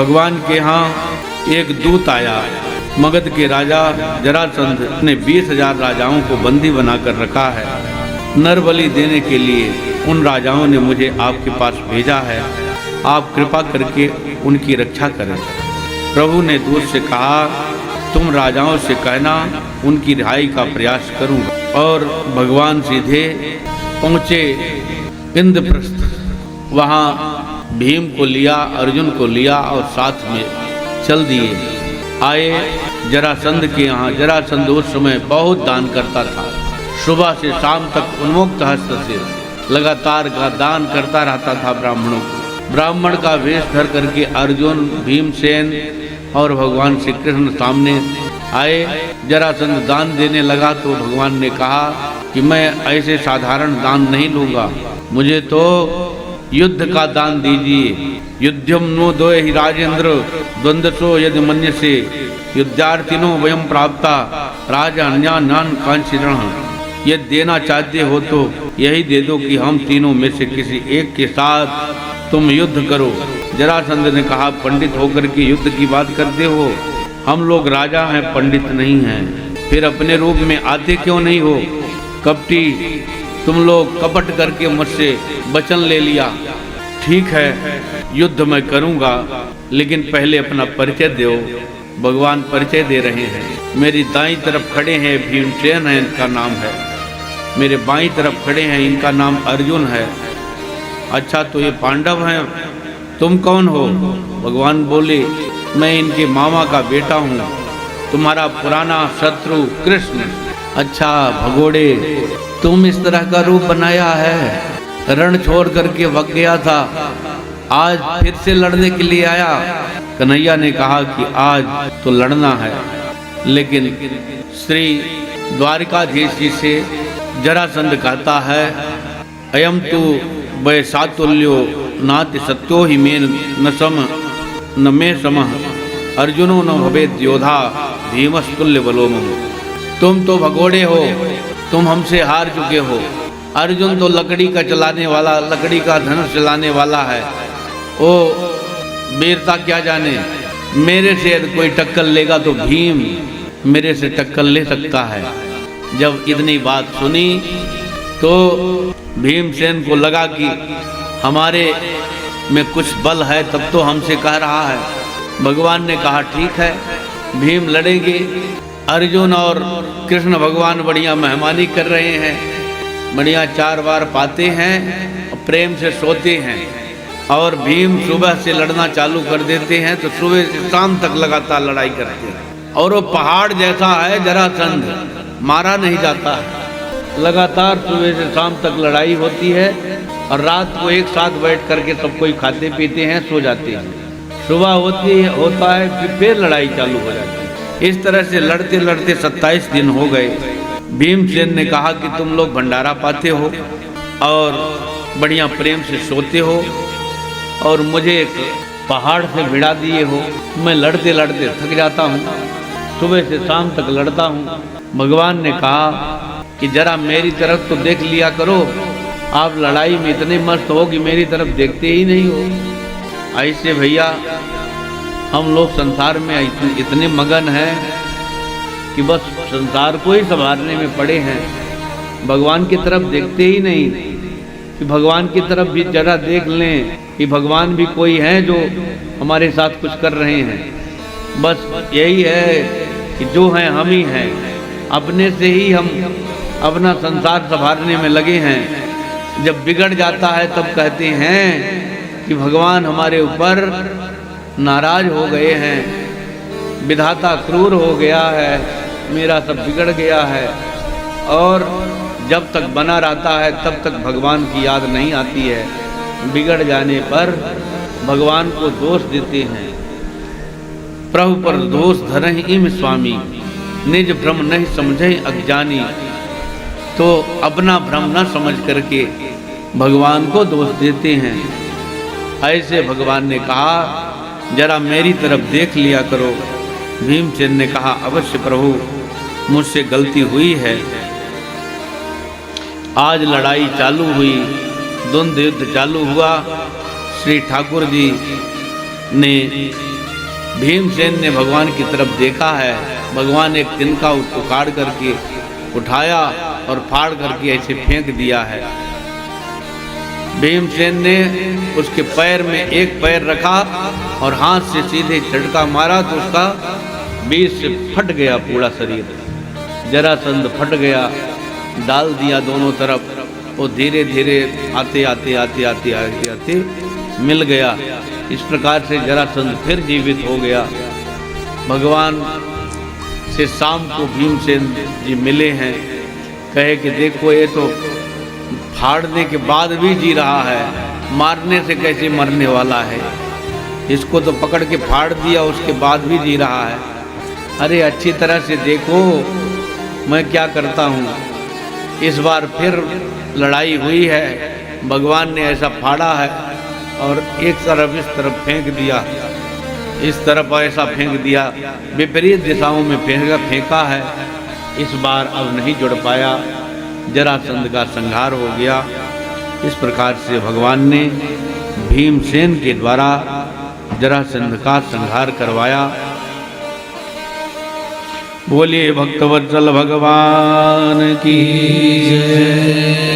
भगवान के यहाँ एक दूत आया। मगध के राजा जरासंध ने 20,000 राजाओं को बंदी बनाकर रखा है। नर बलि देने के लिए उन राजाओं ने मुझे आपके पास भेजा है। आप कृपा करके उनकी रक्षा करें। प्रभु ने दूत से कहा, तुम राजाओं से कहना उनकी रिहाई का प्रयास करूँगा। और भगवान सीधे पहुँचे इंद्रप्रस्थ। वहाँ भीम को लिया, अर्जुन को लिया और साथ में चल दिए। आए जरासंध के यहाँ। जरासंध उस समय बहुत दान करता था। सुबह से शाम तक उन्मुक्त हस्त से लगातार का दान करता रहता था ब्राह्मणों को। ब्राह्मण का वेश धर करके अर्जुन, भीमसेन और भगवान श्री कृष्ण सामने आए। जरासंध दान देने लगा तो भगवान ने कहा कि मैं ऐसे साधारण दान नहीं लूँगा, मुझे तो युद्ध का दान दीजिए। युद्धम नो दो ही राजेंद्र द्वंद्वसो यदि मन्यसे युद्धार्थिनो वयम प्राप्ता राजा अन्यान कांचीरण। ये देना चाहते हो तो यही दे दो कि हम तीनों में से किसी एक के साथ तुम युद्ध करो। जरासंध ने कहा, पंडित होकर के युद्ध की बात करते हो? हम लोग राजा हैं, पंडित नहीं हैं। फिर अपने रूप में आते क्यों नहीं हो? कपटी, तुम लोग कपट करके मुझसे वचन ले लिया। ठीक है, युद्ध मैं करूंगा, लेकिन पहले अपना परिचय दो। भगवान परिचय दे रहे हैं। मेरी दाईं तरफ खड़े हैं भीमसेन है, इनका नाम है। मेरे बाईं तरफ खड़े हैं, इनका नाम अर्जुन है। अच्छा, तो ये पांडव हैं, तुम कौन हो? भगवान बोले, मैं इनके मामा का बेटा हूँ, तुम्हारा पुराना शत्रु कृष्ण। अच्छा भगोड़े, तुम इस तरह का रूप बनाया है, रण छोड़ करके भाग गया था, आज फिर से लड़ने के लिए आया। कन्हैया ने कहा कि आज तो लड़ना है, लेकिन श्री द्वारिकाधीश जी से जरासंध कहता है, अयम तु वै सातुल्यो नाति सत्यो ही में न सम न मे समः अर्जुनो न भवेद योधा भीमस्तुल्य बलोमः। तुम तो भगोड़े हो, तुम हमसे हार चुके हो। अर्जुन तो लकड़ी का चलाने वाला, लकड़ी का धनुष चलाने वाला है, वो वीरता क्या जाने। मेरे से यदि कोई टक्कर लेगा तो भीम मेरे से टक्कर ले सकता है। जब इतनी बात सुनी तो भीमसेन को लगा कि हमारे में कुछ बल है, तब तो हमसे कह रहा है। भगवान ने कहा, ठीक है, भीम लड़ेंगे। अर्जुन और कृष्ण भगवान बढ़िया मेहमानी कर रहे हैं, बढ़िया 4 बार पाते हैं, प्रेम से सोते हैं। और भीम सुबह से लड़ना चालू कर देते हैं तो सुबह से शाम तक लगातार लड़ाई करते हैं। और वो पहाड़ जैसा है जरासंध, मारा नहीं जाता है। लगातार सुबह से शाम तक लड़ाई होती है और रात को एक साथ बैठ करके सब कोई खाते पीते हैं, सो जाते हैं। सुबह होता है फिर लड़ाई चालू हो जाती है। इस तरह से लड़ते लड़ते 27 दिन हो गए। भीमसेन ने कहा कि तुम लोग भंडारा पाते हो और बढ़िया प्रेम से सोते हो और मुझे एक पहाड़ से भिड़ा दिए हो। मैं लड़ते लड़ते थक जाता हूँ, सुबह से शाम तक लड़ता हूँ। भगवान ने कहा कि जरा मेरी तरफ तो देख लिया करो, आप लड़ाई में इतने मस्त हो कि मेरी तरफ देखते ही नहीं हो। ऐसे भैया हम लोग संसार में इतने मगन हैं कि बस संसार को ही संभालने में पड़े हैं, भगवान की तरफ देखते ही नहीं कि भगवान की तरफ भी जरा देख लें कि भगवान भी कोई हैं जो हमारे साथ कुछ कर रहे हैं। बस यही है कि जो हैं हम ही हैं, अपने से ही हम अपना संसार संभालने में लगे हैं। जब बिगड़ जाता है तब कहते हैं कि भगवान हमारे ऊपर नाराज हो गए हैं, विधाता क्रूर हो गया है, मेरा सब बिगड़ गया है। और जब तक बना रहता है तब तक भगवान की याद नहीं आती है। बिगड़ जाने पर भगवान को दोष देते हैं। प्रभु पर दोष धरहि इम स्वामी, निज भ्रम नहीं समझे अज्ञानी। तो अपना भ्रम न समझ करके भगवान को दोष देते हैं। ऐसे भगवान ने कहा, जरा मेरी तरफ देख लिया करो। भीमसेन ने कहा, अवश्य प्रभु, मुझसे गलती हुई है। आज लड़ाई चालू हुई, द्वंद्व युद्ध चालू हुआ। श्री ठाकुर जी ने भीमसेन ने भगवान की तरफ देखा है। भगवान एक तिनका उखाड़ करके उठाया और फाड़ करके ऐसे फेंक दिया है। भीमसेन ने उसके पैर में एक पैर रखा और हाथ से सीधे झटका मारा तो उसका बीच से फट गया पूरा शरीर। जरासंध फट गया, डाल दिया दोनों तरफ। वो धीरे धीरे आते आते आते आते आते आते मिल गया। इस प्रकार से जरासंध फिर जीवित हो गया। भगवान से शाम को भीमसेन जी मिले हैं। कहे कि देखो ये तो फाड़ने के बाद भी जी रहा है, मारने से कैसे मरने वाला है। इसको तो पकड़ के फाड़ दिया, उसके बाद भी जी रहा है। अरे अच्छी तरह से देखो मैं क्या करता हूँ। इस बार फिर लड़ाई हुई है। भगवान ने ऐसा फाड़ा है और एक तरफ इस तरफ फेंक दिया, इस तरफ ऐसा फेंक दिया, विपरीत दिशाओं में फेंका है। इस बार अब नहीं जुड़ पाया, जरासंध का संहार हो गया। इस प्रकार से भगवान ने भीमसेन के द्वारा जरासंध का संहार करवाया। बोलिए भक्तवत्सल भगवान की जय।